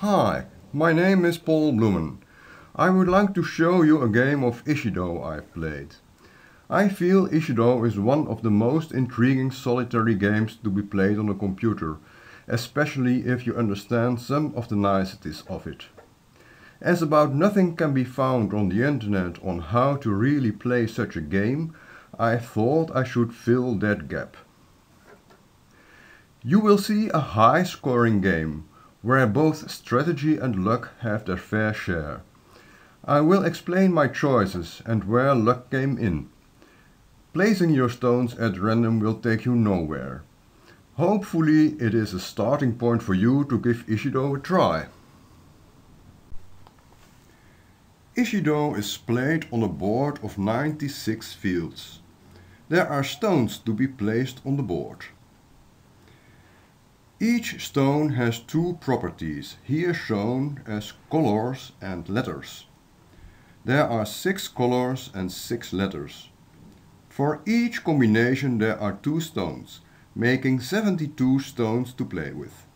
Hi, my name is Paul Bloemen. I would like to show you a game of Ishido I've played. I feel Ishido is one of the most intriguing solitary games to be played on a computer, especially if you understand some of the niceties of it. As about nothing can be found on the internet on how to really play such a game, I thought I should fill that gap. You will see a high-scoring game, where both strategy and luck have their fair share. I will explain my choices and where luck came in. Placing your stones at random will take you nowhere. Hopefully it is a starting point for you to give Ishido a try. Ishido is played on a board of 96 fields. There are stones to be placed on the board. Each stone has two properties, here shown as colors and letters. There are 6 colors and 6 letters. For each combination there are 2 stones, making 72 stones to play with.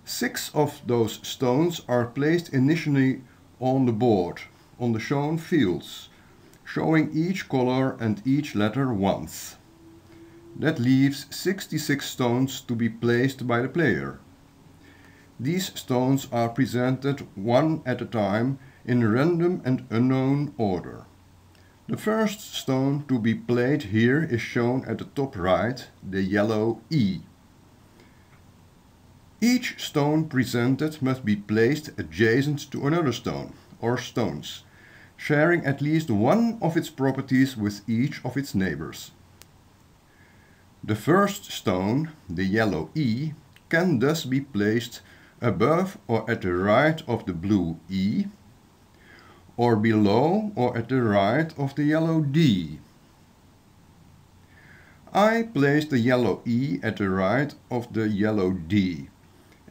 6 of those stones are placed initially on the board, on the shown fields, showing each color and each letter once. That leaves 66 stones to be placed by the player. These stones are presented one at a time in random and unknown order. The first stone to be played here is shown at the top right, the yellow E. Each stone presented must be placed adjacent to another stone, or stones, sharing at least one of its properties with each of its neighbors. The first stone, the yellow E, can thus be placed above or at the right of the blue E, or below or at the right of the yellow D. I placed the yellow E at the right of the yellow D,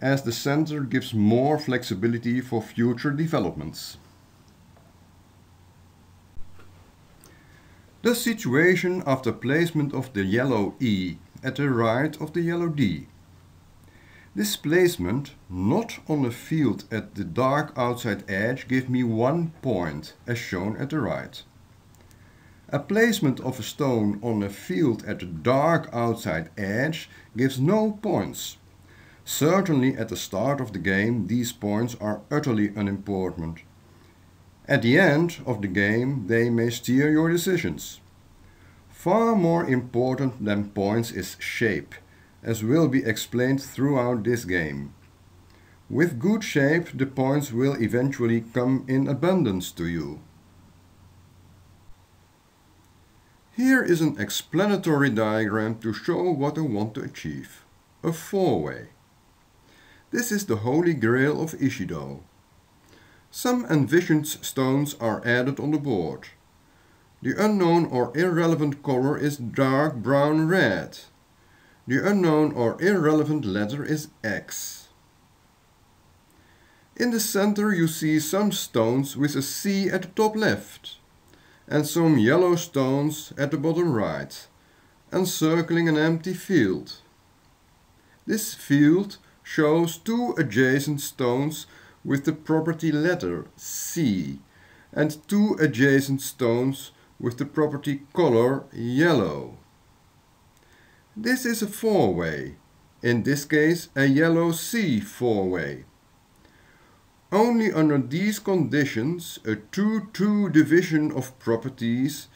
as the center gives more flexibility for future developments. The situation after placement of the yellow E at the right of the yellow D. This placement, not on a field at the dark outside edge, gives me 1 point, as shown at the right. A placement of a stone on a field at the dark outside edge gives no points. Certainly at the start of the game these points are utterly unimportant. At the end of the game they may steer your decisions. Far more important than points is shape, as will be explained throughout this game. With good shape the points will eventually come in abundance to you. Here is an explanatory diagram to show what I want to achieve. A 4-way. This is the holy grail of Ishido. Some envisioned stones are added on the board. The unknown or irrelevant color is dark brown red. The unknown or irrelevant letter is X. In the center you see some stones with a C at the top left, and some yellow stones at the bottom right, encircling an empty field. This field shows 2 adjacent stones with the property letter C and 2 adjacent stones with the property color yellow. This is a 4-way, in this case a yellow C 4-way. Only under these conditions, a 2-2 division of properties,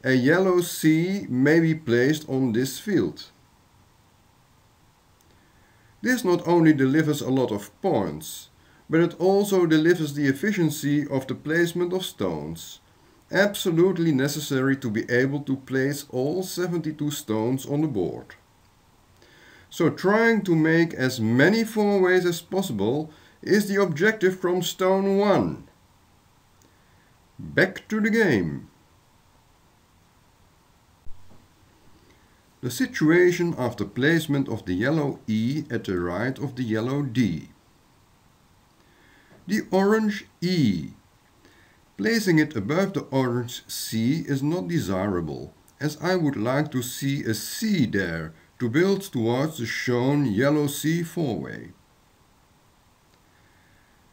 a yellow C may be placed on this field. This not only delivers a lot of points, but it also delivers the efficiency of the placement of stones, absolutely necessary to be able to place all 72 stones on the board. So trying to make as many 4-ways as possible is the objective from stone 1. Back to the game. The situation after placement of the yellow E at the right of the yellow D. The orange E. Placing it above the orange C is not desirable, as I would like to see a C there to build towards the shown yellow C 4-way.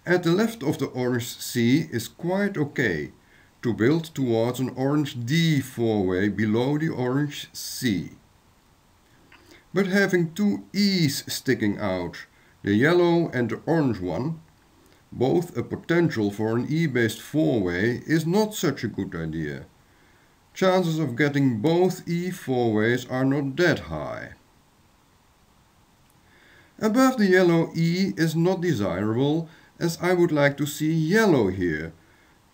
At the left of the orange C is quite okay to build towards an orange D four-way below the orange C. But having two E's sticking out, the yellow and the orange one, both a potential for an E-based four-way, is not such a good idea. Chances of getting both E four-ways are not that high. Above the yellow E is not desirable, as I would like to see yellow here,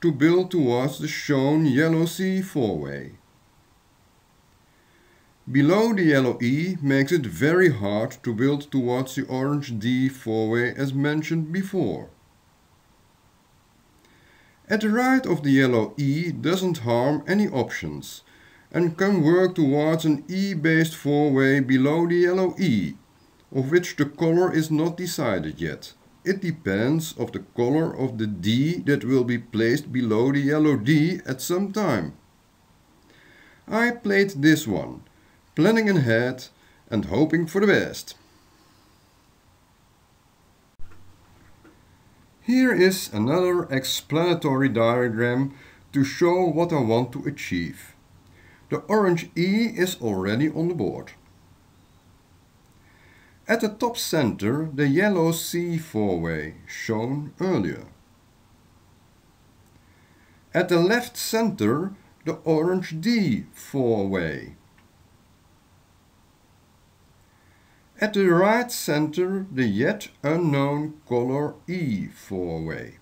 to build towards the shown yellow C four-way. Below the yellow E makes it very hard to build towards the orange D four-way as mentioned before. At the right of the yellow E doesn't harm any options and can work towards an E-based four-way below the yellow E, of which the color is not decided yet. It depends on the color of the D that will be placed below the yellow D at some time. I played this one, planning ahead and hoping for the best. Here is another explanatory diagram to show what I want to achieve. The orange E is already on the board. At the top center, the yellow C four-way, shown earlier. At the left center, the orange D four-way. At the right center, the yet unknown color E four-way.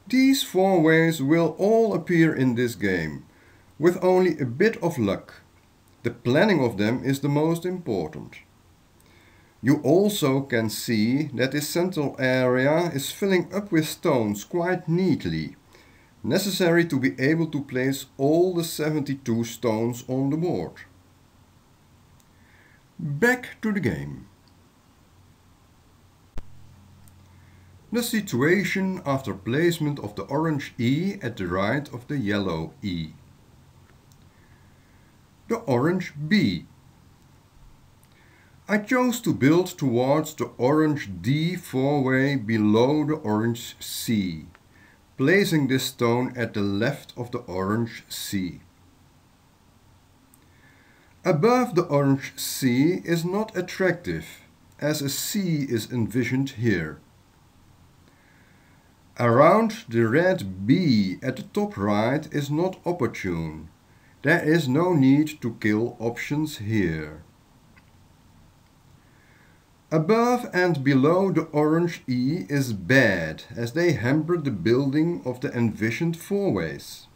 These four-ways will all appear in this game, with only a bit of luck. The planning of them is the most important. You also can see that this central area is filling up with stones quite neatly, necessary to be able to place all the 72 stones on the board. Back to the game. The situation after placement of the orange E at the right of the yellow E. The orange B. I chose to build towards the orange D four-way below the orange C, placing this stone at the left of the orange C. Above the orange C is not attractive, as a C is envisioned here. Around the red B at the top right is not opportune. There is no need to kill options here. Above and below the orange E is bad, as they hamper the building of the envisioned four-ways.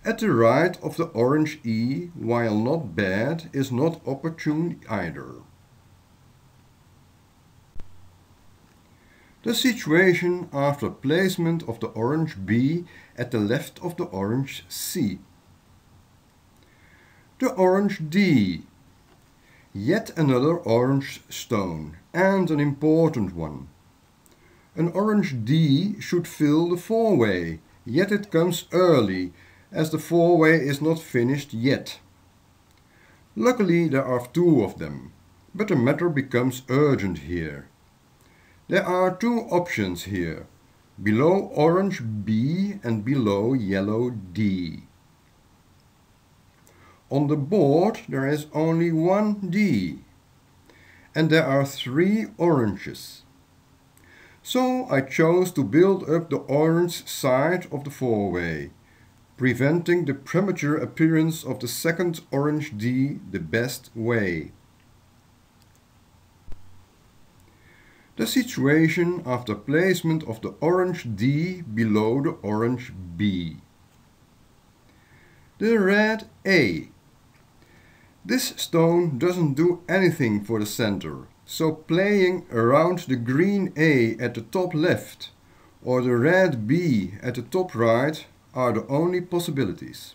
At the right of the orange E, while not bad, is not opportune either. The situation after placement of the orange B at the left of the orange C. The orange D. Yet another orange stone, and an important one. An orange D should fill the four-way, yet it comes early, as the four-way is not finished yet. Luckily there are two of them, but the matter becomes urgent here. There are two options here, below orange B and below yellow D. On the board there is only one D, and there are three oranges. So I chose to build up the orange side of the four-way, preventing the premature appearance of the second orange D the best way. The situation after placement of the orange D below the orange B. The red A. This stone doesn't do anything for the center, so playing around the green A at the top left or the red B at the top right are the only possibilities.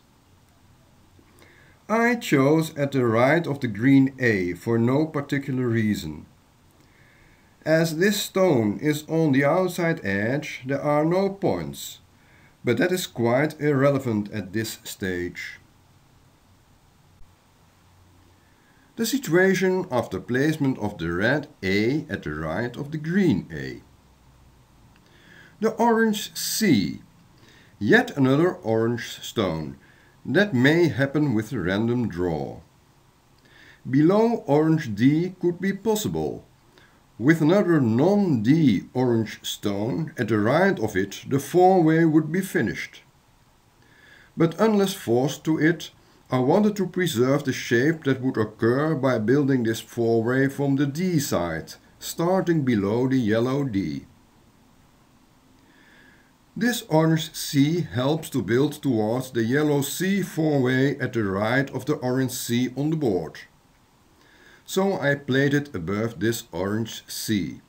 I chose at the right of the green A for no particular reason. As this stone is on the outside edge, there are no points, but that is quite irrelevant at this stage. The situation after placement of the red A at the right of the green A. The orange C. Yet another orange stone. That may happen with a random draw. Below orange D could be possible. With another non-D orange stone at the right of it, the four-way would be finished. But unless forced to it, I wanted to preserve the shape that would occur by building this four-way from the D side, starting below the yellow D. This orange C helps to build towards the yellow C four-way at the right of the orange C on the board. So I played it above this orange C.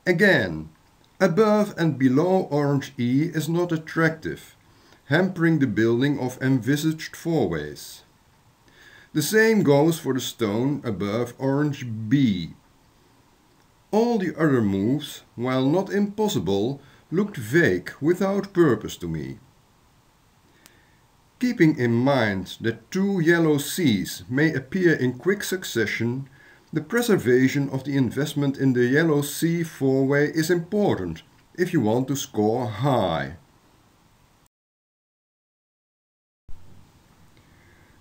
Again, above and below orange E is not attractive, hampering the building of envisaged four-ways. The same goes for the stone above orange B. All the other moves, while not impossible, looked vague, without purpose to me. Keeping in mind that two yellow C's may appear in quick succession, the preservation of the investment in the yellow C four-way is important if you want to score high.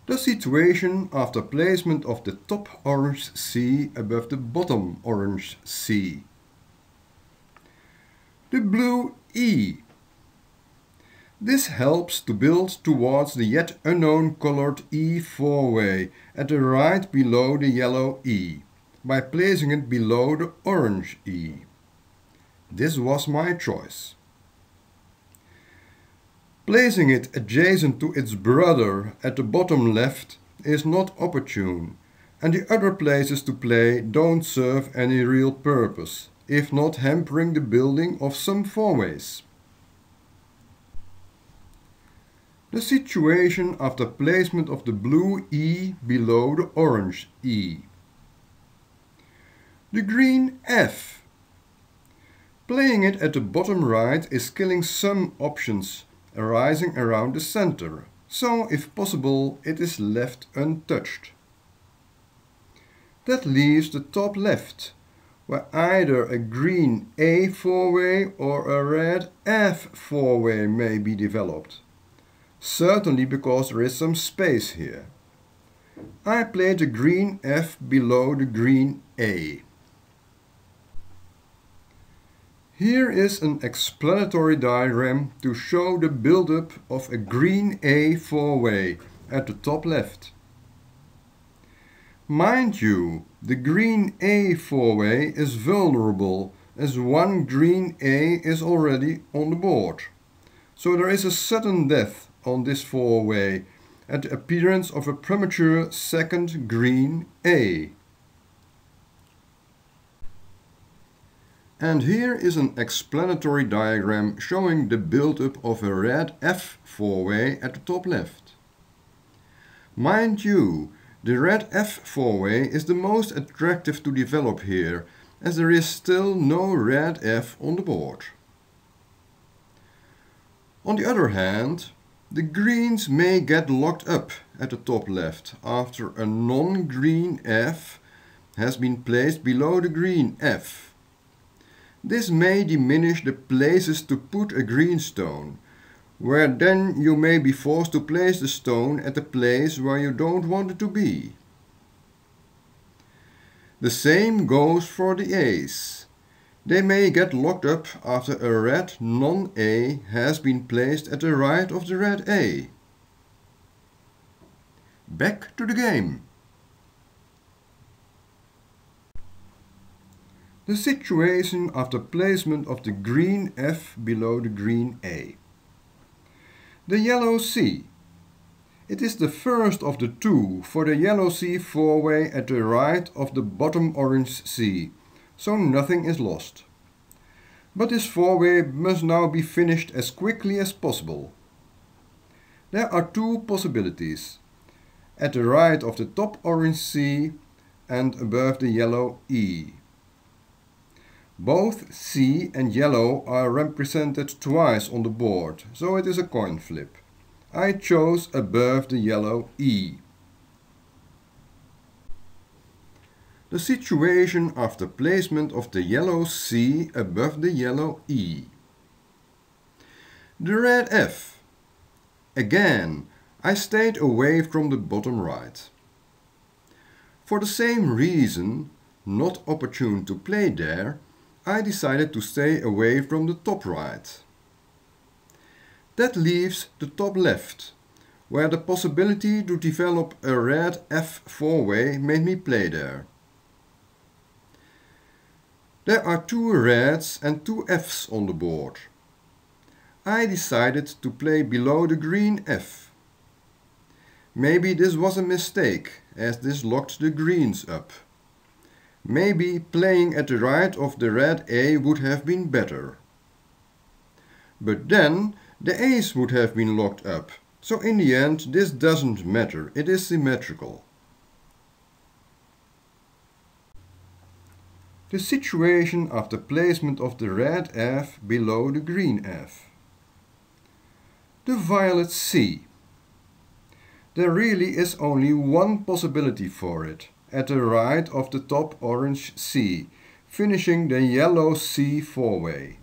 The situation after placement of the top orange C above the bottom orange C. The blue E. This helps to build towards the yet unknown colored E four-way at the right below the yellow E, by placing it below the orange E. This was my choice. Placing it adjacent to its brother at the bottom left is not opportune, and the other places to play don't serve any real purpose, if not hampering the building of some four-ways. The situation after placement of the blue E below the orange E. The green F. Playing it at the bottom right is killing some options arising around the center, so if possible it is left untouched. That leaves the top left, where either a green A four-way or a red F four-way may be developed. Certainly because there is some space here. I played the green F below the green A. Here is an explanatory diagram to show the build-up of a green A four-way at the top left. Mind you, the green A four-way is vulnerable as one green A is already on the board. So there is a sudden death on this four-way at the appearance of a premature second green A. And here is an explanatory diagram showing the build-up of a red F four-way at the top left. Mind you, the red F four-way is the most attractive to develop here, as there is still no red F on the board. On the other hand, the greens may get locked up at the top left after a non-green F has been placed below the green F. This may diminish the places to put a green stone, where then you may be forced to place the stone at the place where you don't want it to be. The same goes for the A's. They may get locked up after a red non-A has been placed at the right of the red A. Back to the game. The situation after placement of the green F below the green A. The yellow C. It is the first of the two for the yellow C four-way at the right of the bottom orange C, so nothing is lost. But this four-way must now be finished as quickly as possible. There are two possibilities, at the right of the top orange C and above the yellow E. Both C and yellow are represented twice on the board, so it is a coin flip. I chose above the yellow E. The situation after placement of the yellow C above the yellow E. The red F. Again, I stayed away from the bottom right. For the same reason, not opportune to play there, I decided to stay away from the top right. That leaves the top left, where the possibility to develop a red F four-way made me play there. There are two reds and two Fs on the board. I decided to play below the green F. Maybe this was a mistake, as this locked the greens up. Maybe playing at the right of the red A would have been better. But then the A's would have been locked up, so in the end this doesn't matter, it is symmetrical. The situation after placement of the red F below the green F. The violet C. There really is only one possibility for it, at the right of the top orange C, finishing the yellow C four-way.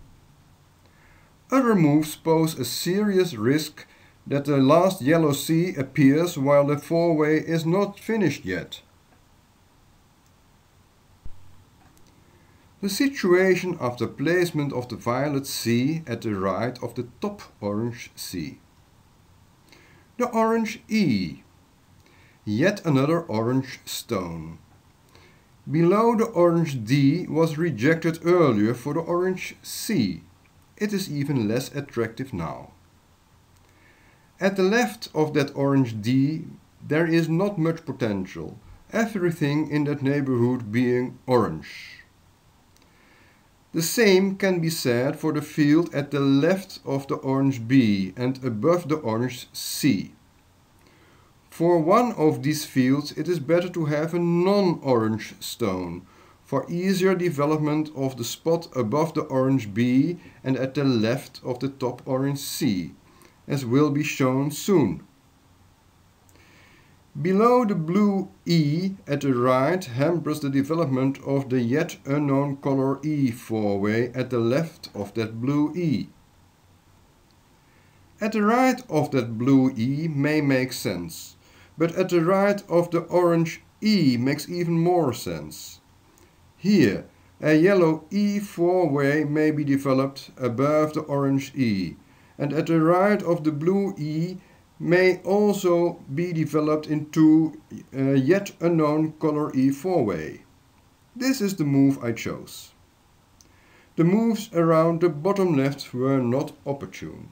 Other moves pose a serious risk that the last yellow C appears while the four-way is not finished yet. The situation after placement of the violet C at the right of the top orange C. The orange E. Yet another orange stone. Below the orange D was rejected earlier for the orange C. It is even less attractive now. At the left of that orange D there is not much potential, everything in that neighborhood being orange. The same can be said for the field at the left of the orange B and above the orange C. For one of these fields it is better to have a non-orange stone, for easier development of the spot above the orange B and at the left of the top orange C, as will be shown soon. Below the blue E at the right hampers the development of the yet unknown color E four-way at the left of that blue E. At the right of that blue E may make sense, but at the right of the orange E makes even more sense. Here, a yellow E four-way may be developed above the orange E, and at the right of the blue E may also be developed into a yet unknown color E four-way. This is the move I chose. The moves around the bottom left were not opportune.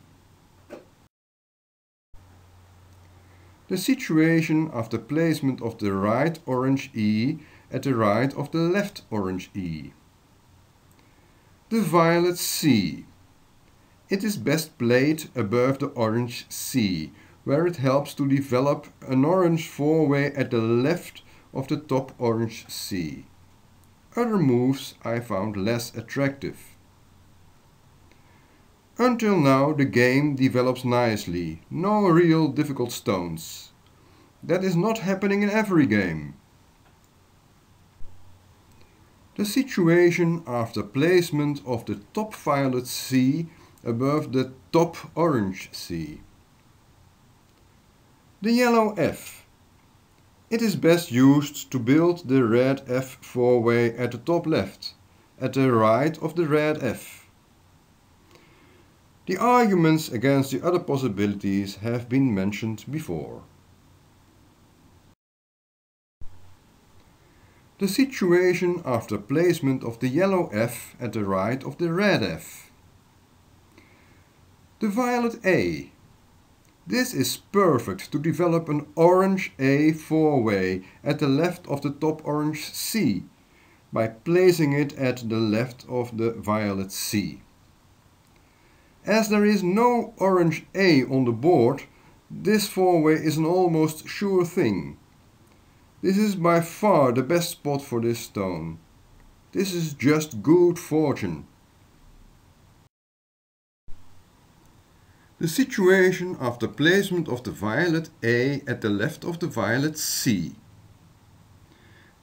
The situation after placement of the right orange E at the right of the left orange E. The violet C. It is best played above the orange C, where it helps to develop an orange four-way at the left of the top orange C. Other moves I found less attractive. Until now the game develops nicely, no real difficult stones. That is not happening in every game. The situation after placement of the top violet C above the top orange C. The yellow F. It is best used to build the red F four-way at the top left, at the right of the red F. The arguments against the other possibilities have been mentioned before. The situation after placement of the yellow F at the right of the red F. The violet A. This is perfect to develop an orange A four-way at the left of the top orange C, by placing it at the left of the violet C. As there is no orange A on the board, this four-way is an almost sure thing. This is by far the best spot for this stone. This is just good fortune. The situation after placement of the violet A at the left of the violet C.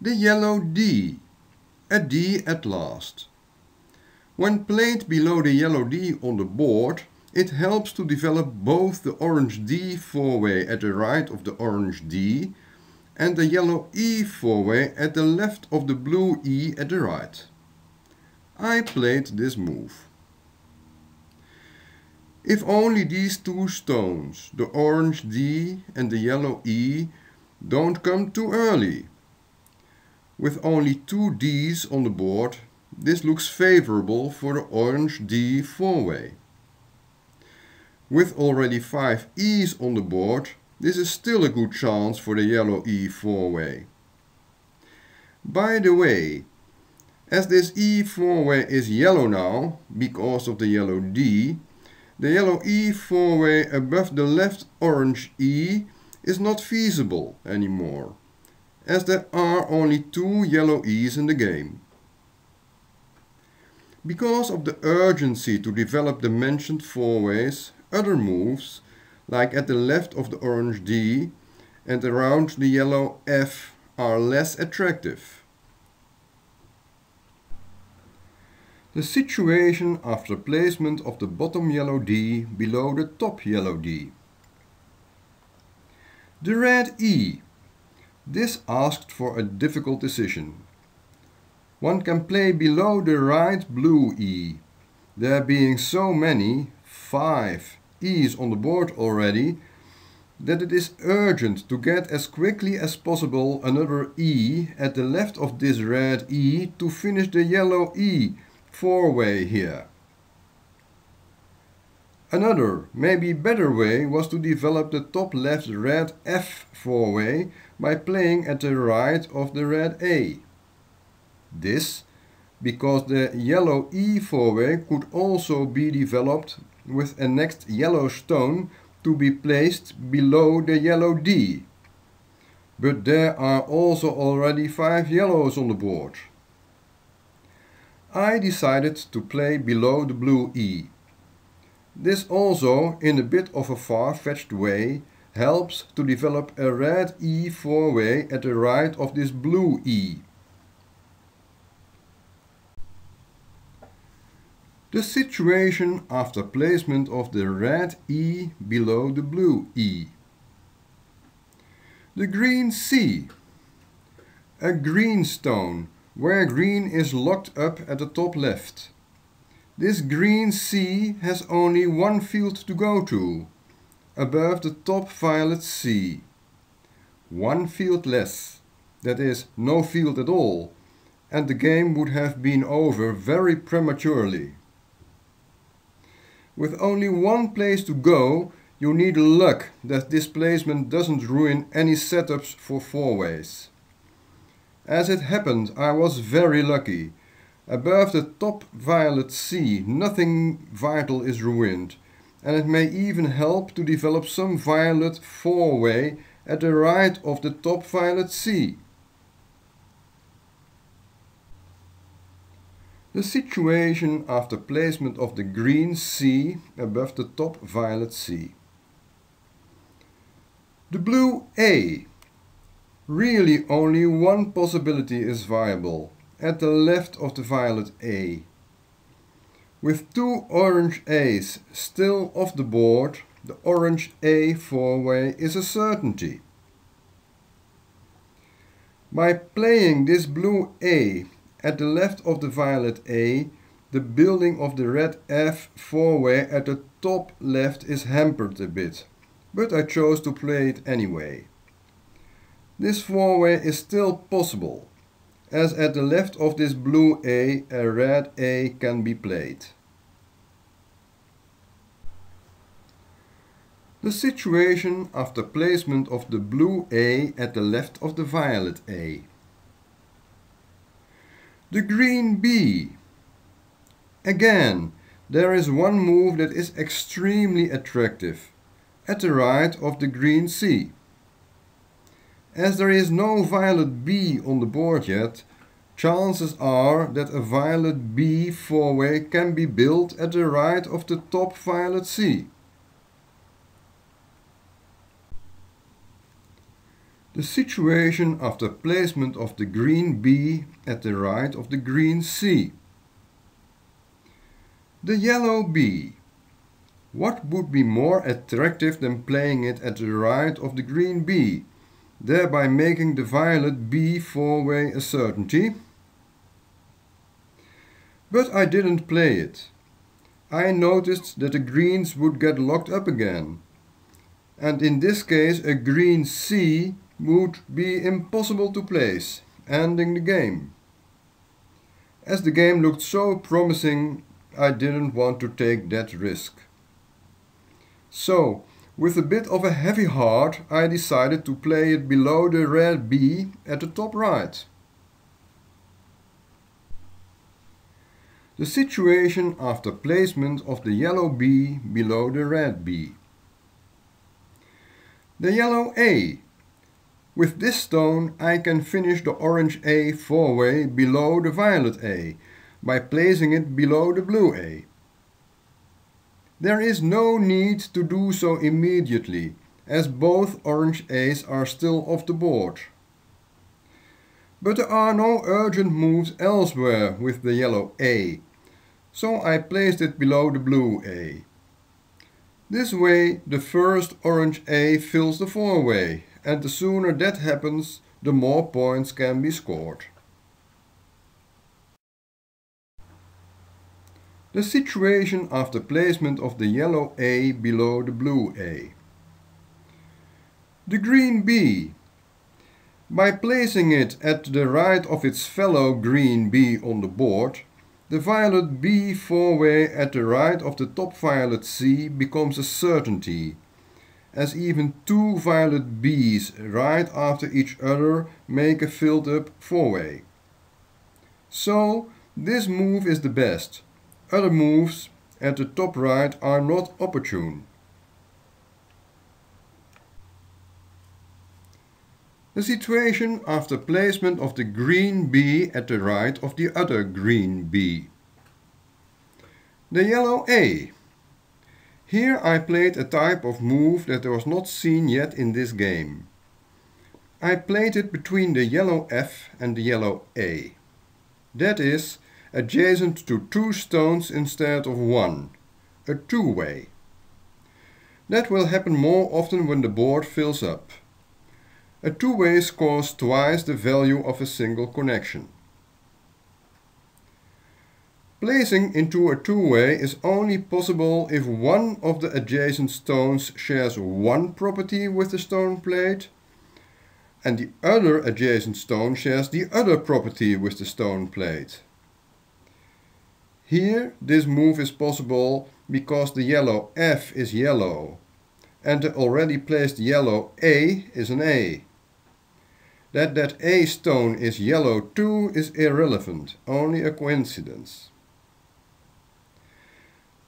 The yellow D, a D at last. When played below the yellow D on the board, it helps to develop both the orange D four-way at the right of the orange D and the yellow E four-way at the left of the blue E at the right. I played this move. If only these two stones, the orange D and the yellow E, don't come too early. With only two Ds on the board, this looks favorable for the orange D four-way. With already 5 E's on the board, this is still a good chance for the yellow E four-way. By the way, as this E four-way is yellow now, because of the yellow D, the yellow E four-way above the left orange E is not feasible anymore, as there are only 2 yellow E's in the game. Because of the urgency to develop the mentioned four-ways, other moves, like at the left of the orange D and around the yellow F, are less attractive. The situation after placement of the bottom yellow D below the top yellow D. The red E. This asked for a difficult decision. One can play below the right blue E. There being so many, 5 E's on the board already, that it is urgent to get as quickly as possible another E at the left of this red E to finish the yellow E four-way here. Another, maybe better way was to develop the top left red F four-way by playing at the right of the red A. This, because the yellow E four-way could also be developed with a next yellow stone to be placed below the yellow D. But there are also already 5 yellows on the board. I decided to play below the blue E. This also, in a bit of a far-fetched way, helps to develop a red E four-way at the right of this blue E. The situation after placement of the red E below the blue E. The green C. A green stone, where green is locked up at the top left. This green C has only one field to go to, above the top violet C. 1 field less, that is, no field at all, and the game would have been over very prematurely. With only 1 place to go, you need luck that this placement doesn't ruin any setups for four-ways. As it happened, I was very lucky. Above the top violet C, nothing vital is ruined, and it may even help to develop some violet four-way at the right of the top violet C. The situation after placement of the green C above the top violet C. The blue A. Really only one possibility is viable, at the left of the violet A. With 2 orange A's still off the board, the orange A four-way is a certainty. By playing this blue A at the left of the violet A, the building of the red F four-way at the top left is hampered a bit, but I chose to play it anyway. This four-way is still possible, as at the left of this blue A red A can be played. The situation after placement of the blue A at the left of the violet A. The green B. Again, there is one move that is extremely attractive, at the right of the green C. As there is no violet B on the board yet, chances are that a violet B four-way can be built at the right of the top violet C. The situation after placement of the green B at the right of the green C. The yellow B. What would be more attractive than playing it at the right of the green B, thereby making the violet B four-way a certainty? But I didn't play it. I noticed that the greens would get locked up again, and in this case a green C would be impossible to place, ending the game. As the game looked so promising, I didn't want to take that risk. So, with a bit of a heavy heart, I decided to play it below the red B at the top right. The situation after placement of the yellow B below the red B. The yellow A. With this stone I can finish the orange A four-way below the violet A by placing it below the blue A. There is no need to do so immediately, as both orange A's are still off the board. But there are no urgent moves elsewhere with the yellow A, so I placed it below the blue A. This way the first orange A fills the four-way, and the sooner that happens, the more points can be scored. The situation after placement of the yellow A below the blue A. The green B. By placing it at the right of its fellow green B on the board, the violet B four-way at the right of the top violet C becomes a certainty, as even two violet B's right after each other make a filled-up four-way. So, this move is the best. Other moves at the top right are not opportune. The situation after placement of the green B at the right of the other green B. The yellow A. Here I played a type of move that was not seen yet in this game. I played it between the yellow F and the yellow A. That is, adjacent to two stones instead of one, a two-way. That will happen more often when the board fills up. A two-way scores twice the value of a single connection. Placing into a two-way is only possible if one of the adjacent stones shares one property with the stone plate, and the other adjacent stone shares the other property with the stone plate. Here, this move is possible because the yellow F is yellow, and the already placed yellow A is an A. That A stone is yellow too is irrelevant, only a coincidence.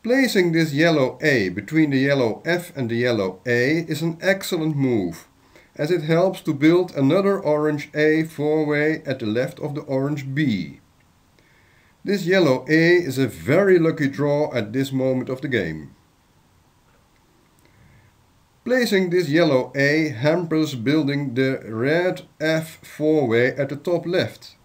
Placing this yellow A between the yellow F and the yellow A is an excellent move, as it helps to build another orange A four-way at the left of the orange B. This yellow A is a very lucky draw at this moment of the game. Placing this yellow A hampers building the red F four-way at the top left,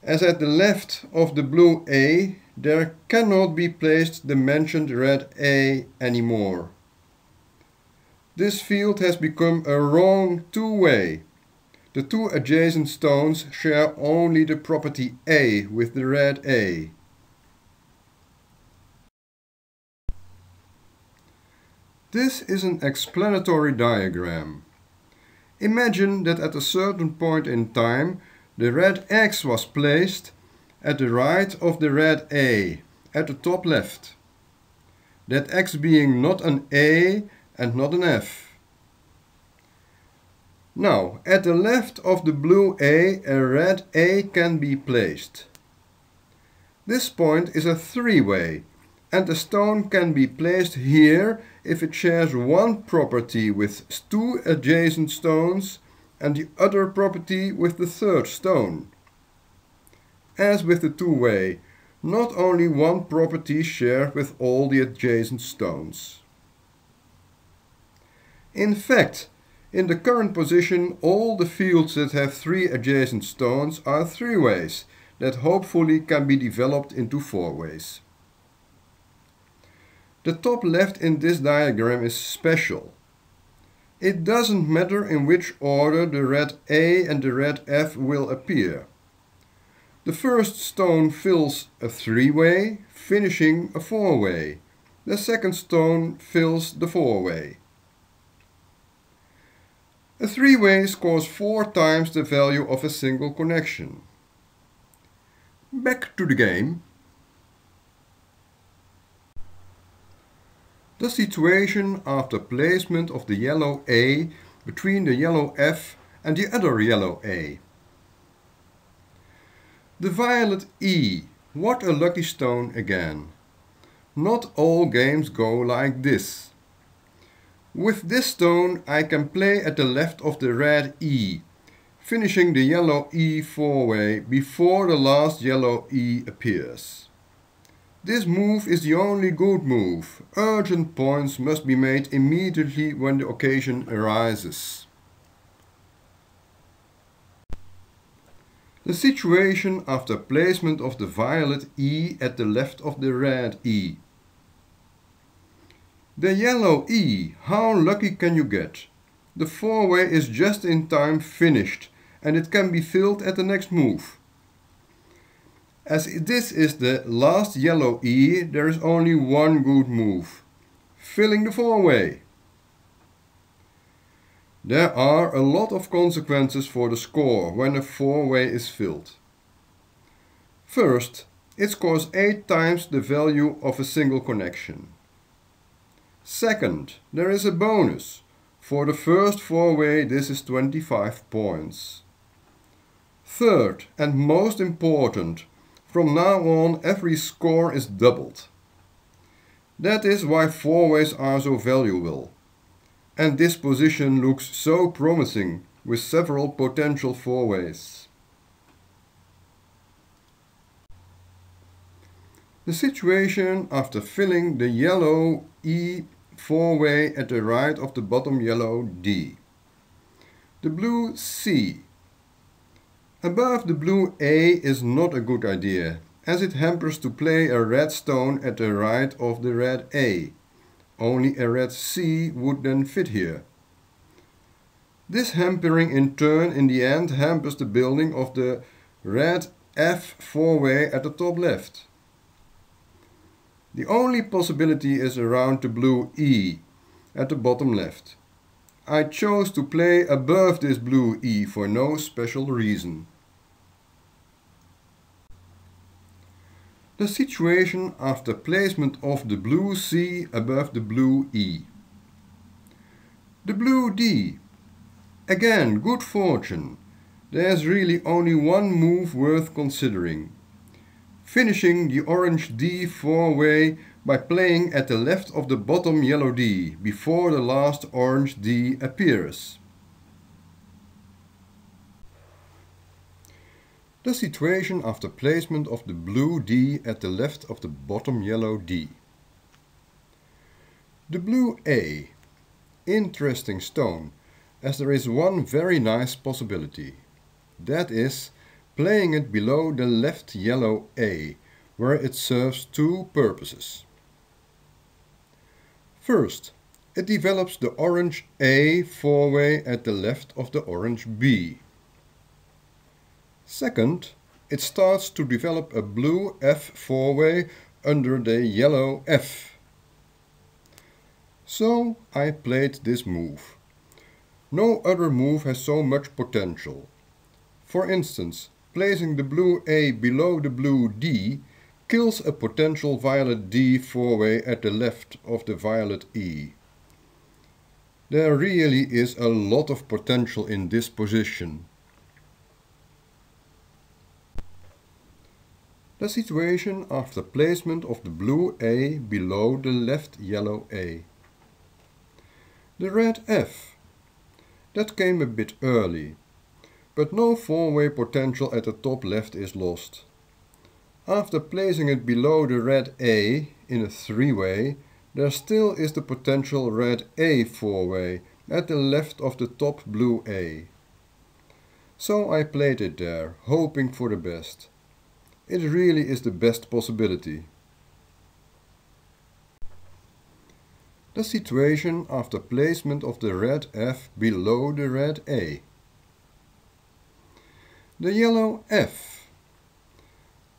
as at the left of the blue A there cannot be placed the mentioned red A anymore. This field has become a wrong two-way. The two adjacent stones share only the property A with the red A. This is an explanatory diagram. Imagine that at a certain point in time the red X was placed at the right of the red A, at the top left. That X being not an A and not an F. Now, at the left of the blue A red A can be placed. This point is a three-way, and the stone can be placed here if it shares one property with two adjacent stones and the other property with the third stone. As with the two-way, not only one property shared with all the adjacent stones. In fact, In the current position, all the fields that have 3 adjacent stones are 3-ways that hopefully can be developed into 4-ways. The top left in this diagram is special. It doesn't matter in which order the red A and the red F will appear. The first stone fills a 3-way, finishing a 4-way. The second stone fills the 4-way. A 3-way scores 4 times the value of a single connection. Back to the game. The situation after placement of the yellow A between the yellow F and the other yellow A. The violet E. What a lucky stone again. Not all games go like this. With this stone I can play at the left of the red E, finishing the yellow E 4-way before the last yellow E appears. This move is the only good move. Urgent points must be made immediately when the occasion arises. The situation after placement of the violet E at the left of the red E. The yellow E, how lucky can you get? The 4-way is just in time finished and it can be filled at the next move. As this is the last yellow E, there is only one good move. Filling the 4-way. There are a lot of consequences for the score when a 4-way is filled. First, it scores 8 times the value of a single connection. Second, there is a bonus. For the first 4-way this is 25 points. Third, and most important, from now on every score is doubled. That is why 4-ways are so valuable. And this position looks so promising with several potential 4-ways. The situation after filling the yellow E 4-way at the right of the bottom yellow D. The blue C. Above the blue A is not a good idea, as it hampers to play a red stone at the right of the red A. Only a red C would then fit here. This hampering in turn in the end hampers the building of the red F 4-way at the top left. The only possibility is around the blue E at the bottom left. I chose to play above this blue E for no special reason. The situation after placement of the blue C above the blue E. The blue D. Again, good fortune. There's really only one move worth considering. Finishing the orange D 4-way by playing at the left of the bottom yellow D before the last orange D appears. The situation after placement of the blue D at the left of the bottom yellow D. The blue A. Interesting stone, as there is one very nice possibility. That is, playing it below the left yellow A, where it serves 2 purposes. First, it develops the orange A 4-way at the left of the orange B. Second, it starts to develop a blue F 4-way under the yellow F. So I played this move. No other move has so much potential. For instance, placing the blue A below the blue D kills a potential violet D 4-way at the left of the violet E. There really is a lot of potential in this position. The situation after placement of the blue A below the left yellow A. The red F. That came a bit early, but no 4-way potential at the top left is lost. After placing it below the red A in a 3-way, there still is the potential red A 4-way at the left of the top blue A. So I played it there, hoping for the best. It really is the best possibility. The situation after placement of the red F below the red A. The yellow F.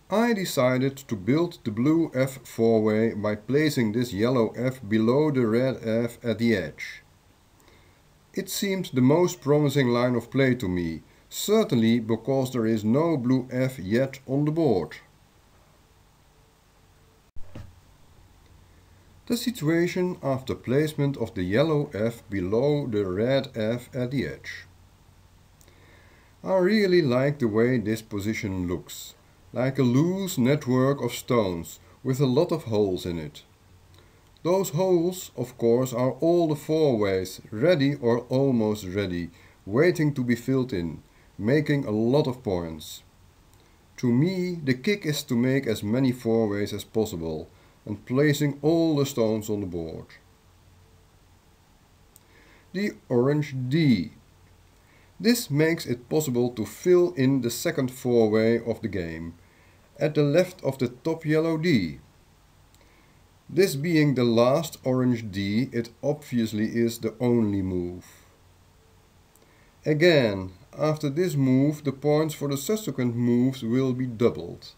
I decided to build the blue F four-way by placing this yellow F below the red F at the edge. It seemed the most promising line of play to me, certainly because there is no blue F yet on the board. The situation after placement of the yellow F below the red F at the edge. I really like the way this position looks, like a loose network of stones with a lot of holes in it. Those holes, of course, are all the four-ways, ready or almost ready, waiting to be filled in, making a lot of points. To me, the kick is to make as many four-ways as possible and placing all the stones on the board. The orange D. This makes it possible to fill in the second four-way of the game, at the left of the top yellow D. This being the last orange D, it obviously is the only move. Again, after this move, the points for the subsequent moves will be doubled.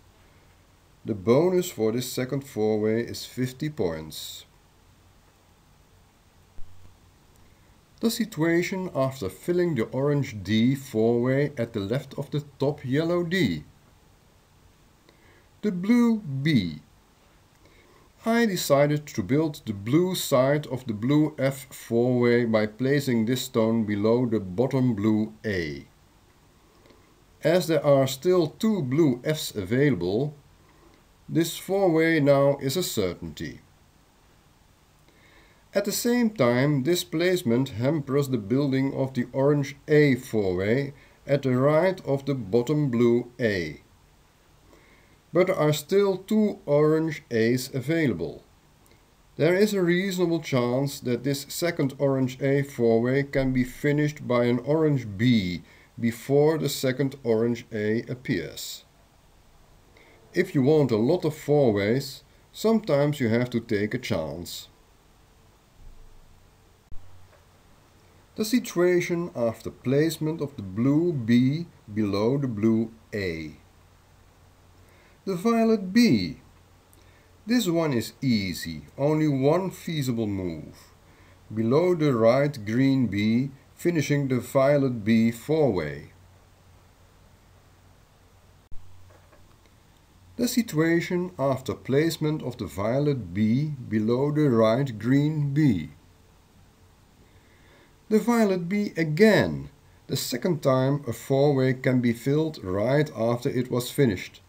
The bonus for this second four-way is 50 points. The situation after filling the orange D four-way at the left of the top yellow D. The blue B. I decided to build the blue side of the blue F four-way by placing this stone below the bottom blue A. As there are still two blue Fs available, this four-way now is a certainty. At the same time, this placement hampers the building of the orange A four-way at the right of the bottom blue A. But there are still two orange A's available. There is a reasonable chance that this second orange A four-way can be finished by an orange B before the second orange A appears. If you want a lot of four-ways, sometimes you have to take a chance. The situation after placement of the blue B below the blue A. The violet B. This one is easy, only one feasible move. Below the right green B, finishing the violet B four-way. The situation after placement of the violet B below the right green B. The violet B again. The second time a four-way can be filled right after it was finished.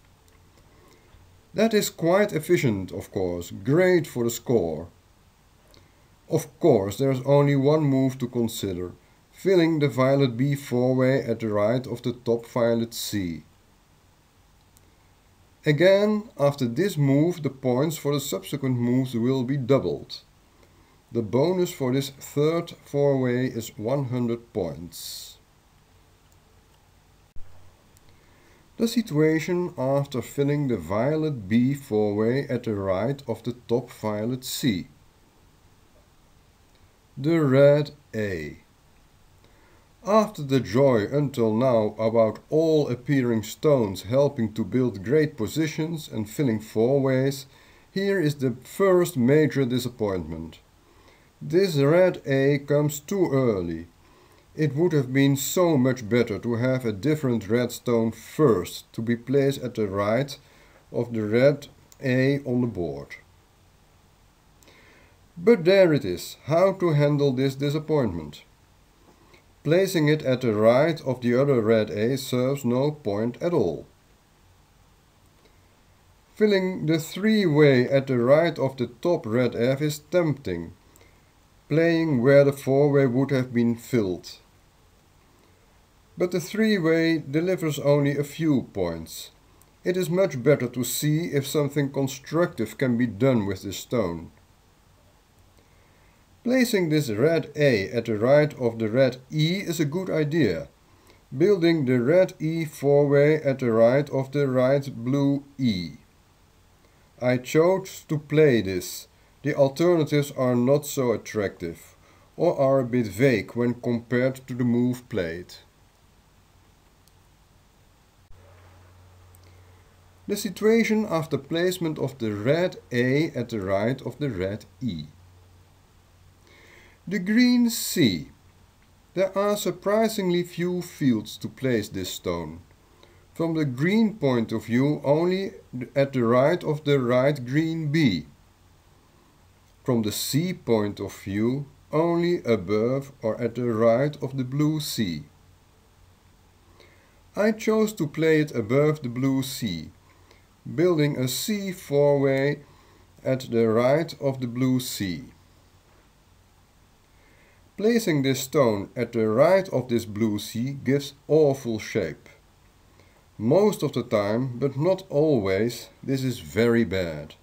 That is quite efficient, of course, great for the score. Of course, there is only one move to consider, filling the violet B four-way at the right of the top violet C. Again, after this move, the points for the subsequent moves will be doubled. The bonus for this third four-way is 100 points. The situation after filling the violet B four-way at the right of the top violet C. The red A. After the joy until now about all appearing stones helping to build great positions and filling four-ways, here is the first major disappointment. This red A comes too early. It would have been so much better to have a different red stone first to be placed at the right of the red A on the board. But there it is, how to handle this disappointment. Placing it at the right of the other red A serves no point at all. Filling the three-way at the right of the top red F is tempting, playing where the four-way would have been filled. But the three-way delivers only a few points. It is much better to see if something constructive can be done with this stone. Placing this red A at the right of the red E is a good idea. Building the red E four-way at the right of the right blue E. I chose to play this. The alternatives are not so attractive, or are a bit vague when compared to the move played. The situation after placement of the red A at the right of the red E. The green C. There are surprisingly few fields to place this stone. From the green point of view, only at the right of the right green B. From the C point of view, only above or at the right of the blue C. I chose to play it above the blue C, building a C four-way at the right of the blue C. Placing this stone at the right of this blue C gives awful shape. Most of the time, but not always, this is very bad.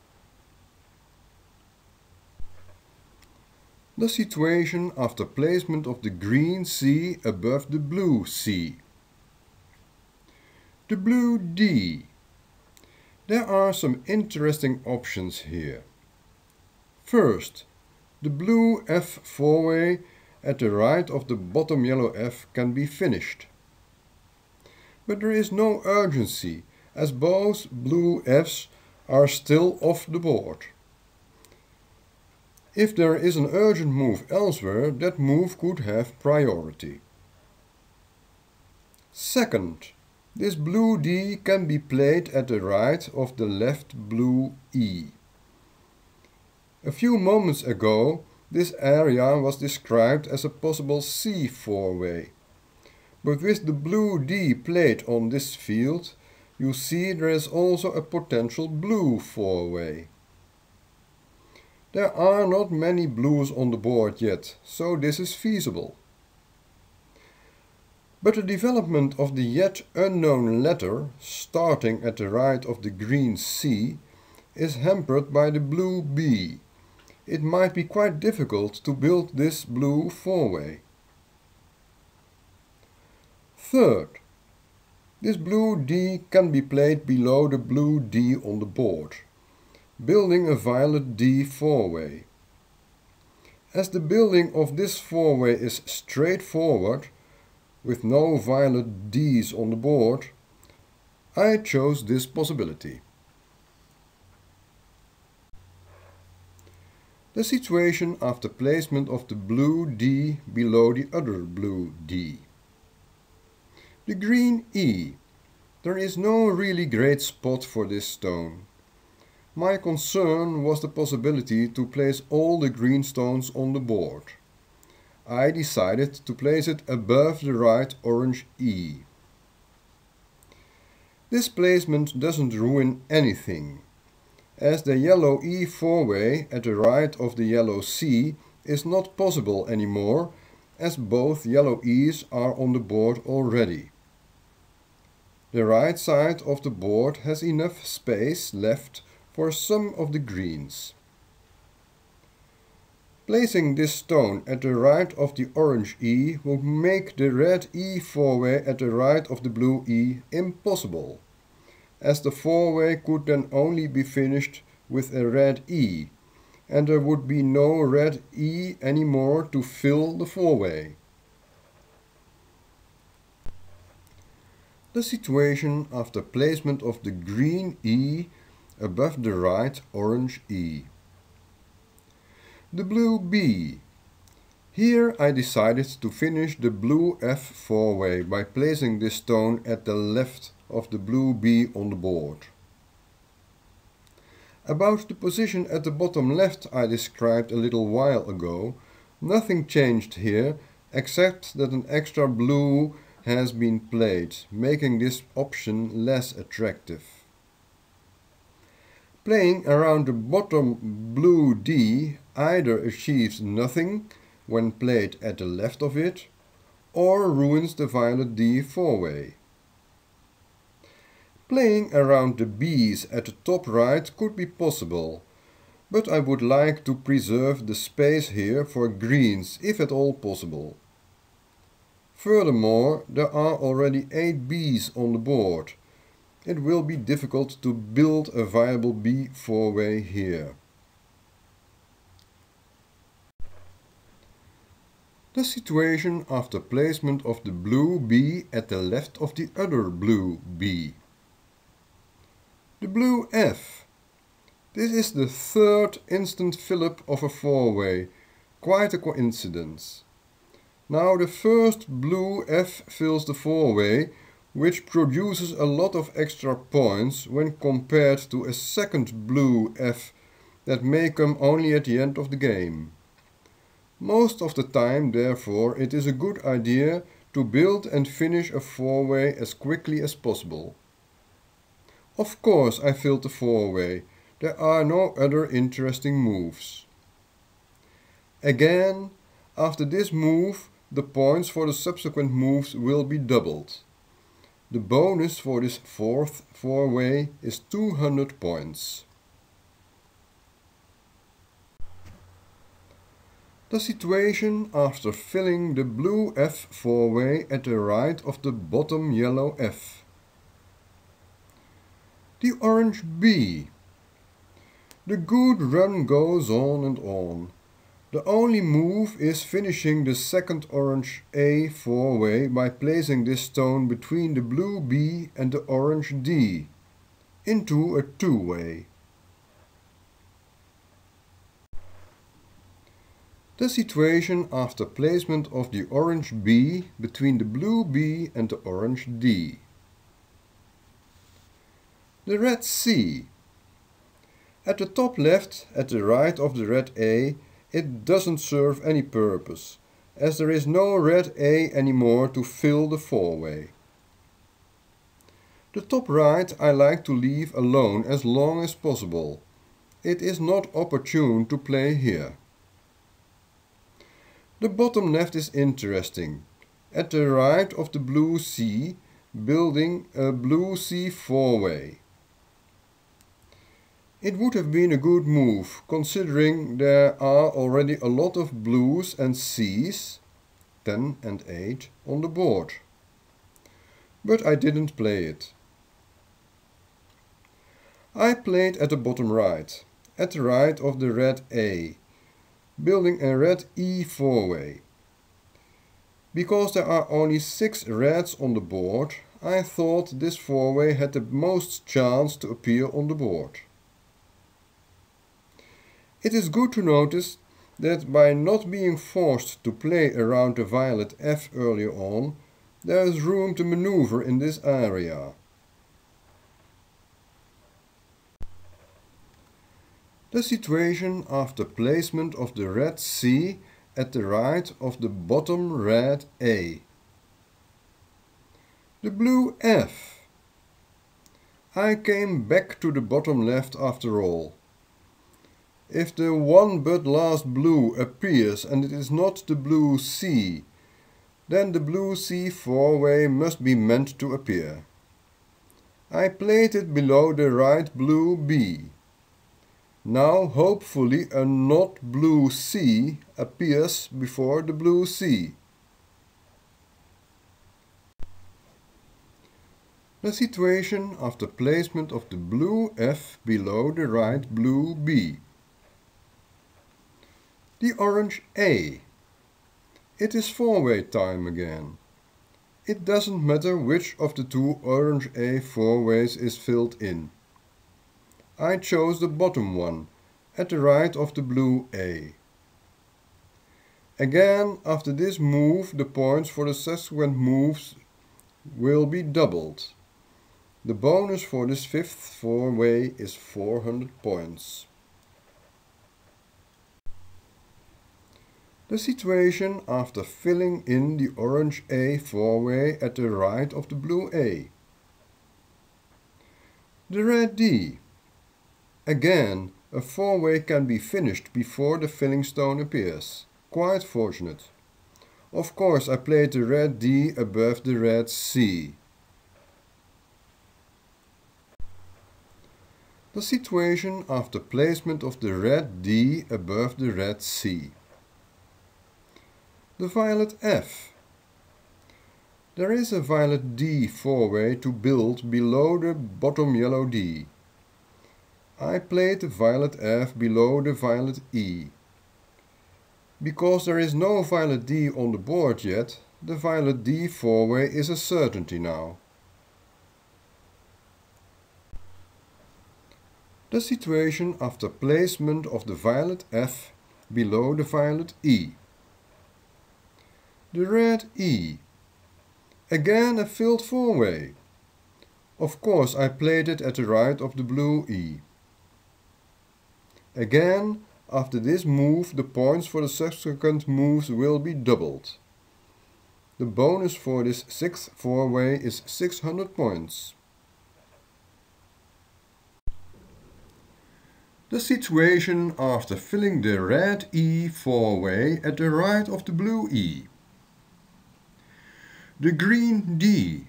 The situation after placement of the green C above the blue C. The blue D. There are some interesting options here. First, the blue F four-way at the right of the bottom yellow F can be finished. But there is no urgency, as both blue Fs are still off the board. If there is an urgent move elsewhere, that move could have priority. Second, this blue D can be played at the right of the left blue E. A few moments ago, this area was described as a possible C four-way. But with the blue D played on this field, you see there is also a potential blue four-way. There are not many blues on the board yet, so this is feasible. But the development of the yet unknown letter, starting at the right of the green C, is hampered by the blue B. It might be quite difficult to build this blue four-way. Third, this blue D can be played below the blue D on the board, building a violet D four-way. As the building of this four-way is straightforward, with no violet Ds on the board, I chose this possibility. The situation after placement of the blue D below the other blue D. The green E. There is no really great spot for this stone. My concern was the possibility to place all the green stones on the board. I decided to place it above the right orange E. This placement doesn't ruin anything, as the yellow E four-way at the right of the yellow C is not possible anymore, as both yellow E's are on the board already. The right side of the board has enough space left for some of the greens. Placing this stone at the right of the orange E would make the red E four-way at the right of the blue E impossible, as the four-way could then only be finished with a red E, and there would be no red E anymore to fill the four-way. The situation after placement of the green E above the right orange E. The blue B. Here I decided to finish the blue F four-way by placing this stone at the left of the blue B on the board. About the position at the bottom left I described a little while ago, nothing changed here except that an extra blue has been played, making this option less attractive. Playing around the bottom blue D either achieves nothing when played at the left of it, or ruins the violet D four-way. Playing around the B's at the top right could be possible, but I would like to preserve the space here for greens if at all possible. Furthermore, there are already 8 Bs on the board. It will be difficult to build a viable B four-way here. The situation after placement of the blue B at the left of the other blue B. The blue F. This is the third instant fill-up of a four-way. Quite a coincidence. Now the first blue F fills the four-way, which produces a lot of extra points when compared to a second blue F that may come only at the end of the game. Most of the time, therefore, it is a good idea to build and finish a four-way as quickly as possible. Of course I filled the four-way. There are no other interesting moves. Again, after this move, the points for the subsequent moves will be doubled. The bonus for this fourth four-way is 200 points. The situation after filling the blue F four-way at the right of the bottom yellow F. The orange B. The good run goes on and on. The only move is finishing the second orange A four-way by placing this stone between the blue B and the orange D into a two-way. The situation after placement of the orange B between the blue B and the orange D. The red C. At the top left, at the right of the red A, it doesn't serve any purpose, as there is no red A anymore to fill the four-way. The top right I like to leave alone as long as possible. It is not opportune to play here. The bottom left is interesting. At the right of the blue C, building a blue C four-way. It would have been a good move, considering there are already a lot of blues and Cs, 10 and 8, on the board. But I didn't play it. I played at the bottom right, at the right of the red A, building a red E four-way. Because there are only 6 reds on the board, I thought this four-way had the most chance to appear on the board. It is good to notice that by not being forced to play around the violet F earlier on, there is room to maneuver in this area. The situation after placement of the red C at the right of the bottom red A. The blue F. I came back to the bottom left after all. If the one but last blue appears and it is not the blue C, then the blue C four-way must be meant to appear. I played it below the right blue B. Now hopefully a not blue C appears before the blue C. The situation after placement of the blue F below the right blue B. The orange A. It is four-way time again. It doesn't matter which of the two orange A four-ways is filled in. I chose the bottom one, at the right of the blue A. Again, after this move, the points for the subsequent moves will be doubled. The bonus for this fifth four-way is 400 points. The situation after filling in the orange A four-way at the right of the blue A. The red D. Again, a four-way can be finished before the filling stone appears. Quite fortunate. Of course, I played the red D above the red C. The situation after placement of the red D above the red C. The violet F. There is a violet D four-way to build below the bottom yellow D. I played the violet F below the violet E. Because there is no violet D on the board yet, the violet D four-way is a certainty now. The situation after placement of the violet F below the violet E. The red E. Again a filled four-way. Of course I played it at the right of the blue E. Again, after this move, the points for the subsequent moves will be doubled. The bonus for this sixth four-way is 600 points. The situation after filling the red E four-way at the right of the blue E. The green D.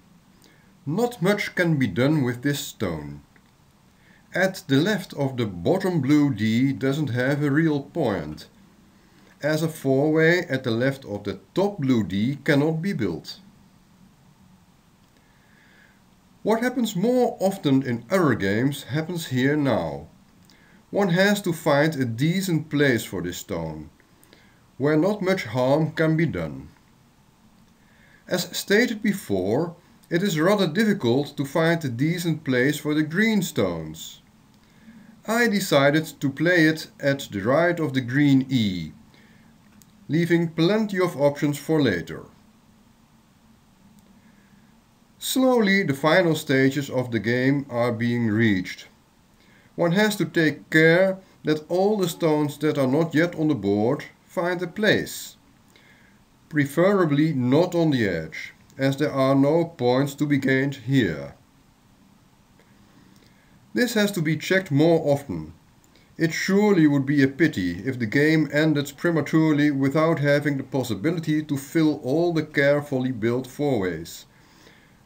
Not much can be done with this stone. At the left of the bottom blue D doesn't have a real point, as a four-way at the left of the top blue D cannot be built. What happens more often in other games happens here now. One has to find a decent place for this stone, where not much harm can be done. As stated before, it is rather difficult to find a decent place for the green stones. I decided to play it at the right of the green E, leaving plenty of options for later. Slowly the final stages of the game are being reached. One has to take care that all the stones that are not yet on the board find a place, preferably not on the edge, as there are no points to be gained here. This has to be checked more often. It surely would be a pity if the game ended prematurely without having the possibility to fill all the carefully built four-ways,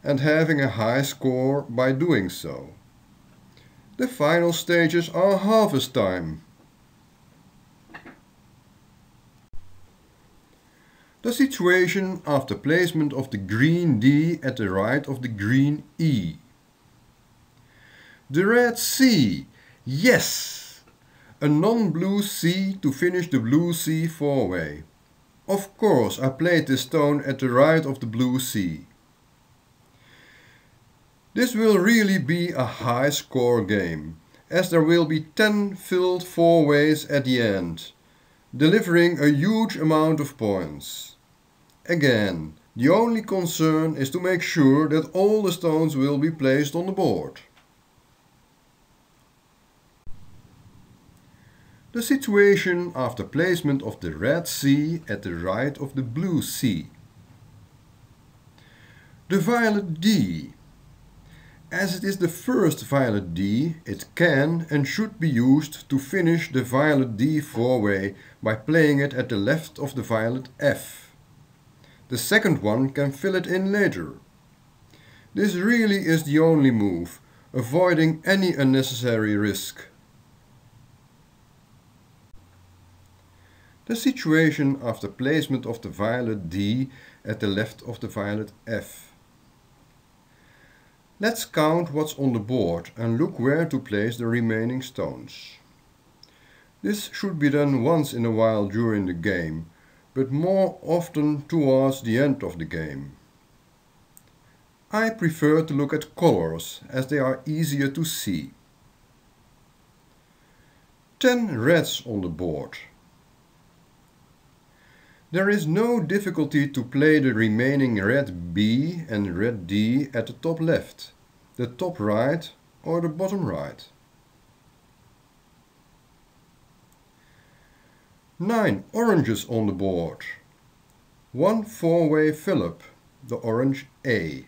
and having a high score by doing so. The final stages are harvest time. The situation after placement of the green D at the right of the green E. The red C. Yes! A non-blue C to finish the blue C four-way. Of course I played this stone at the right of the blue C. This will really be a high score game, as there will be 10 filled four-ways at the end, delivering a huge amount of points. Again, the only concern is to make sure that all the stones will be placed on the board. The situation after placement of the red C at the right of the blue C. The violet D. As it is the first violet D, it can and should be used to finish the violet D four-way by playing it at the left of the violet F. The second one can fill it in later. This really is the only move, avoiding any unnecessary risk. The situation after placement of the violet D at the left of the violet F. Let's count what's on the board and look where to place the remaining stones. This should be done once in a while during the game, but more often towards the end of the game. I prefer to look at colors, as they are easier to see. 10 reds on the board. There is no difficulty to play the remaining red B and red D at the top left, the top right or the bottom right. 9 oranges on the board. 1 four-way fill-up, the orange A.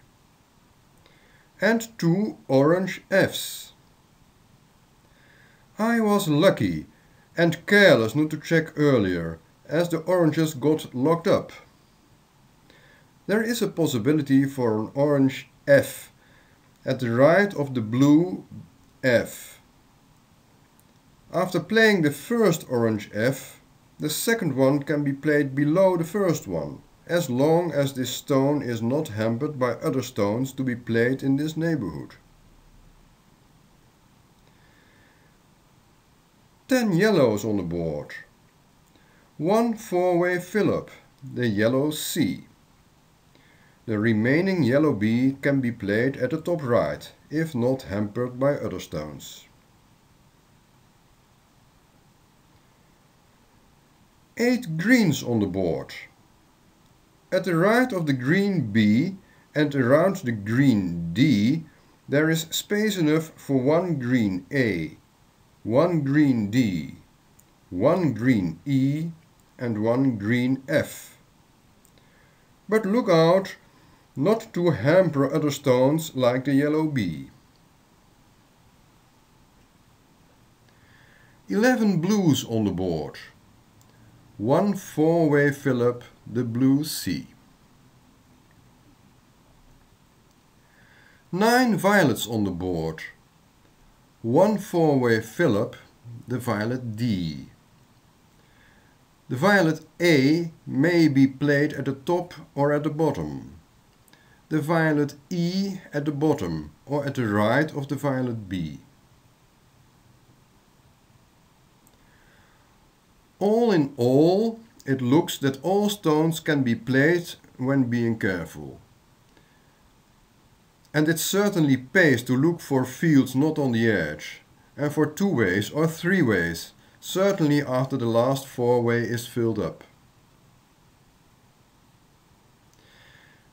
And 2 orange Fs. I was lucky and careless not to check earlier, as the oranges got locked up. There is a possibility for an orange F at the right of the blue F. After playing the first orange F, the second one can be played below the first one, as long as this stone is not hampered by other stones to be played in this neighborhood. 10 yellows on the board. One four-way fill-up, the yellow C. The remaining yellow B can be played at the top right, if not hampered by other stones. 8 greens on the board. At the right of the green B and around the green D, there is space enough for one green A, one green D, one green E and one green F. But look out not to hamper other stones like the yellow B. 11 blues on the board. One four-way fill-up, the blue C. 9 violets on the board. One four-way fill-up, the violet D. The violet A may be played at the top or at the bottom. The violet E at the bottom or at the right of the violet B. All in all, it looks that all stones can be played when being careful. And it certainly pays to look for fields not on the edge, and for two-ways or three-ways, certainly after the last four-way is filled up.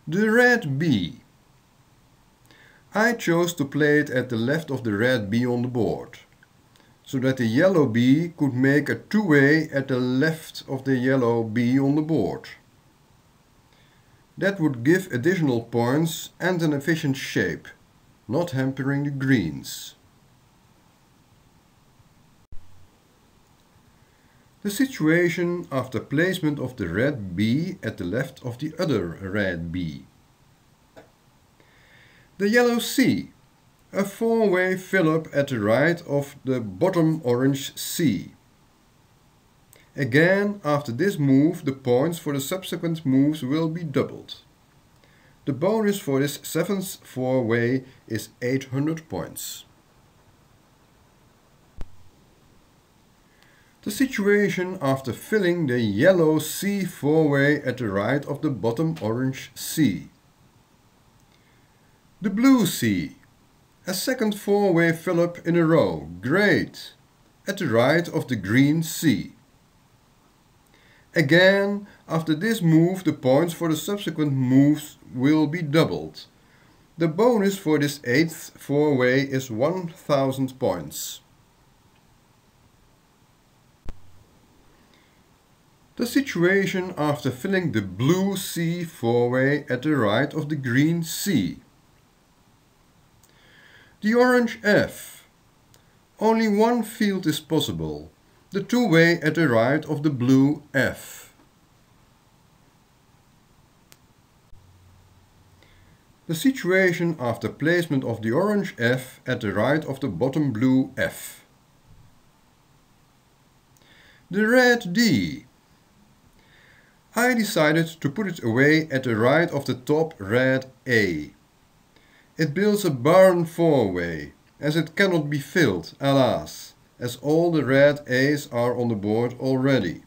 The red B. I chose to play it at the left of the red B on the board, so that the yellow B could make a two-way at the left of the yellow B on the board. That would give additional points and an efficient shape, not hampering the greens. The situation after placement of the red B at the left of the other red B. The yellow C. A four-way fill-up at the right of the bottom orange C. Again, after this move, the points for the subsequent moves will be doubled. The bonus for this 7th four-way is 800 points. The situation after filling the yellow C four-way at the right of the bottom orange C. The blue C. A second four-way fill-up in a row, great, at the right of the green C. Again, after this move, the points for the subsequent moves will be doubled. The bonus for this 8th four-way is 1000 points. The situation after filling the blue C four-way at the right of the green C. The orange F. Only one field is possible, the two-way at the right of the blue F. The situation after placement of the orange F at the right of the bottom blue F. The red D. I decided to put it away at the right of the top red A. It builds a barren four-way, as it cannot be filled, alas, as all the red A's are on the board already.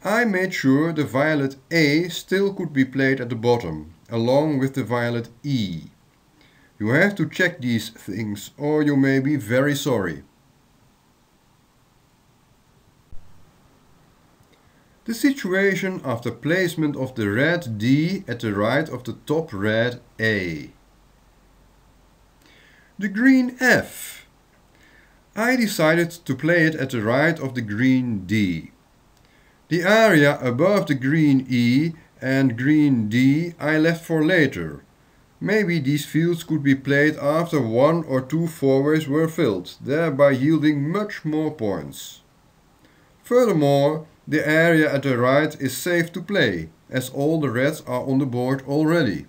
I made sure the violet A still could be played at the bottom, along with the violet E. You have to check these things, or you may be very sorry. The situation after placement of the red D at the right of the top red A. The green F. I decided to play it at the right of the green D. The area above the green E and green D I left for later. Maybe these fields could be played after one or two four-ways were filled, thereby yielding much more points. Furthermore, the area at the right is safe to play, as all the reds are on the board already.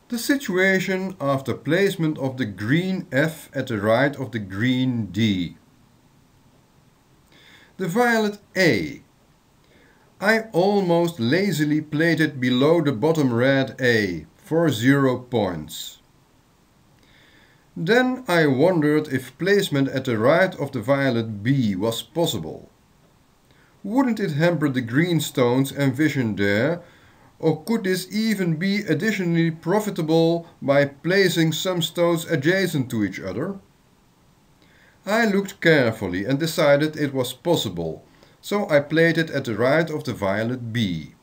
The situation after placement of the green F at the right of the green D. The violet A. I almost lazily played it below the bottom red A for 0 points. Then I wondered if placement at the right of the violet B was possible. Wouldn't it hamper the green stones envisioned there, or could this even be additionally profitable by placing some stones adjacent to each other? I looked carefully and decided it was possible, so I played it at the right of the violet B.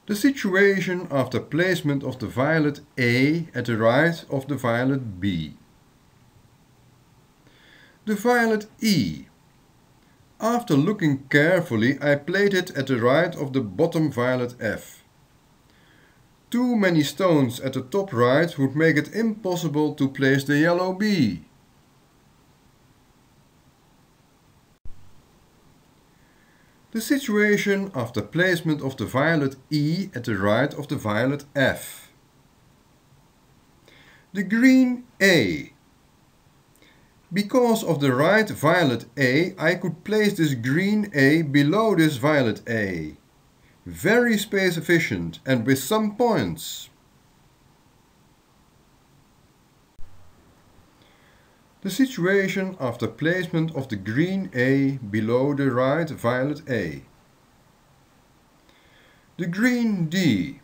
The situation after placement of the violet A at the right of the violet B. The violet E. After looking carefully, I played it at the right of the bottom violet F. Too many stones at the top right would make it impossible to place the yellow B. The situation after placement of the violet E at the right of the violet F. The green A. Because of the right violet A, I could place this green A below this violet A. Very space efficient and with some points. The situation after placement of the green A below the right violet A. The green D.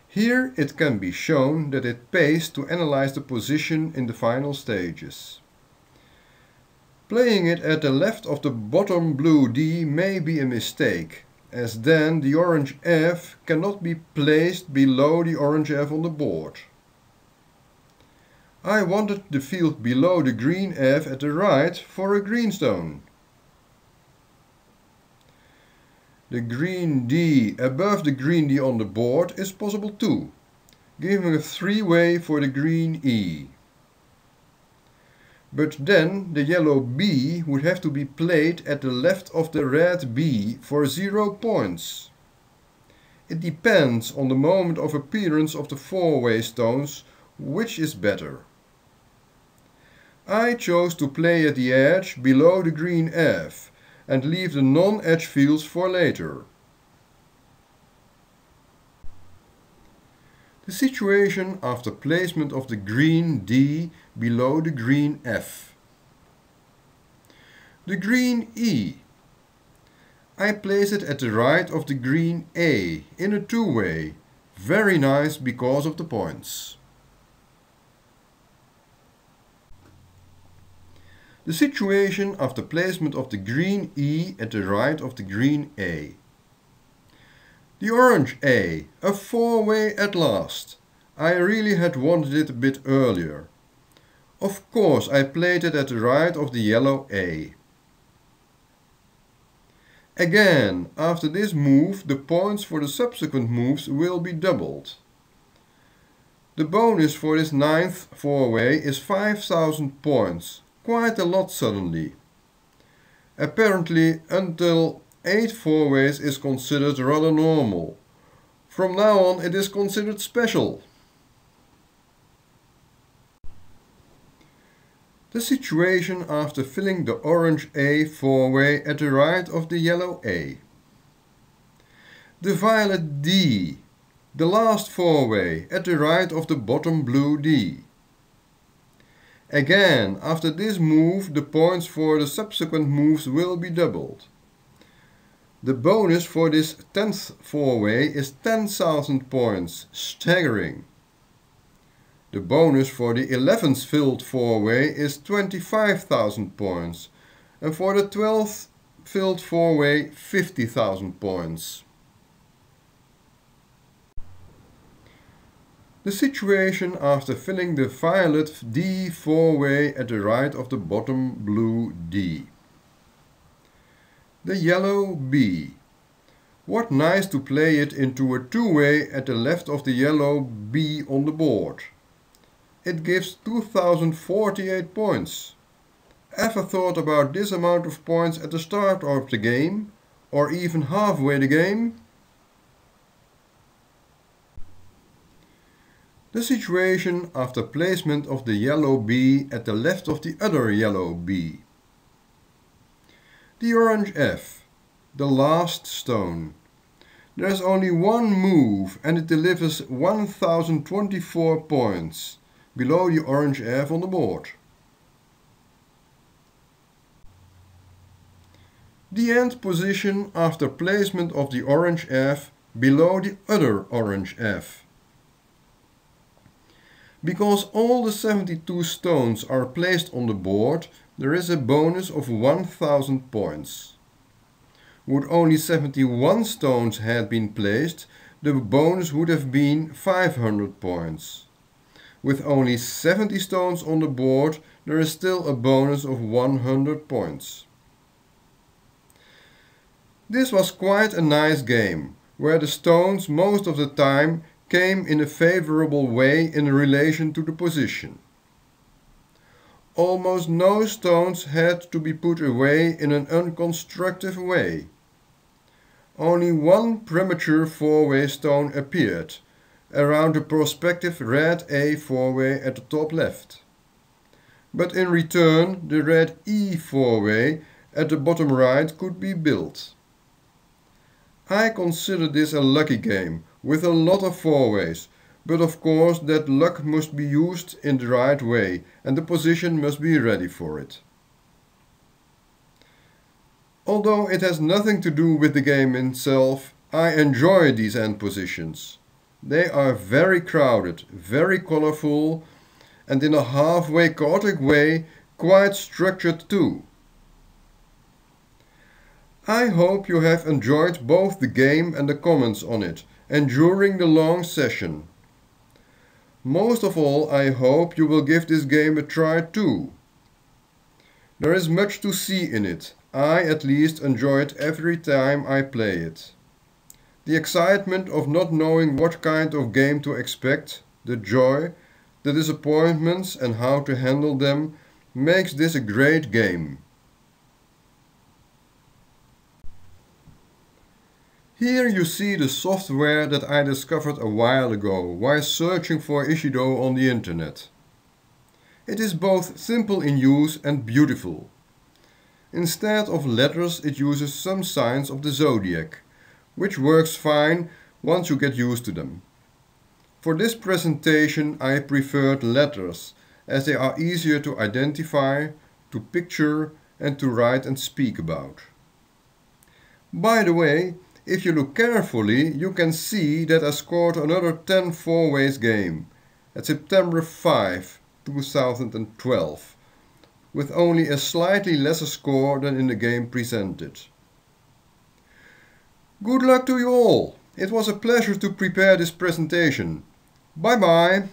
Here it can be shown that it pays to analyze the position in the final stages. Playing it at the left of the bottom blue D may be a mistake, as then the orange F cannot be placed below the orange F on the board. I wanted the field below the green F at the right for a green stone. The green D above the green D on the board is possible too, giving a three-way for the green E. But then the yellow B would have to be played at the left of the red B for 0 points. It depends on the moment of appearance of the four-way stones, which is better. I chose to play at the edge below the green F and leave the non-edge fields for later. The situation after placement of the green D below the green F. The green E. I place it at the right of the green A in a two-way. Very nice because of the points. The situation after placement of the green E at the right of the green A. The orange A, a four-way at last. I really had wanted it a bit earlier. Of course I played it at the right of the yellow A. Again, after this move, the points for the subsequent moves will be doubled. The bonus for this ninth four-way is 5,000 points. Quite a lot suddenly. Apparently until 8 four-ways is considered rather normal. From now on it is considered special. The situation after filling the orange A four-way at the right of the yellow A. The violet D, the last four-way at the right of the bottom blue D. Again, after this move, the points for the subsequent moves will be doubled. The bonus for this 10th four-way is 10,000 points, staggering. The bonus for the 11th filled four-way is 25,000 points, and for the 12th filled four-way 50,000 points. The situation after filling the violet D four-way at the right of the bottom blue D. The yellow B. What nice to play it into a two-way at the left of the yellow B on the board. It gives 2048 points. Ever thought about this amount of points at the start of the game, or even halfway the game? The situation after placement of the yellow B at the left of the other yellow B. The orange F, the last stone. There is only one move and it delivers 1024 points, below the orange F on the board. The end position after placement of the orange F below the other orange F. Because all the 72 stones are placed on the board, there is a bonus of 1000 points. Would only 71 stones had been placed, the bonus would have been 500 points. With only 70 stones on the board, there is still a bonus of 100 points. This was quite a nice game, where the stones most of the time came in a favorable way in relation to the position. Almost no stones had to be put away in an unconstructive way. Only one premature four-way stone appeared, around the prospective red A four-way at the top left. But in return, the red E four-way at the bottom right could be built. I consider this a lucky game, with a lot of four-ways, but of course that luck must be used in the right way and the position must be ready for it. Although it has nothing to do with the game itself, I enjoy these end positions. They are very crowded, very colorful, and in a halfway chaotic way, quite structured too. I hope you have enjoyed both the game and the comments on it, and during the long session. Most of all, I hope you will give this game a try too. There is much to see in it. I at least enjoy it every time I play it. The excitement of not knowing what kind of game to expect, the joy, the disappointments and how to handle them, makes this a great game. Here you see the software that I discovered a while ago while searching for Ishido on the internet. It is both simple in use and beautiful. Instead of letters it uses some signs of the zodiac, which works fine once you get used to them. For this presentation I preferred letters, as they are easier to identify, to picture and to write and speak about. By the way, if you look carefully, you can see that I scored another 10 four-ways game at September 5, 2012, with only a slightly lesser score than in the game presented. Good luck to you all! It was a pleasure to prepare this presentation. Bye bye!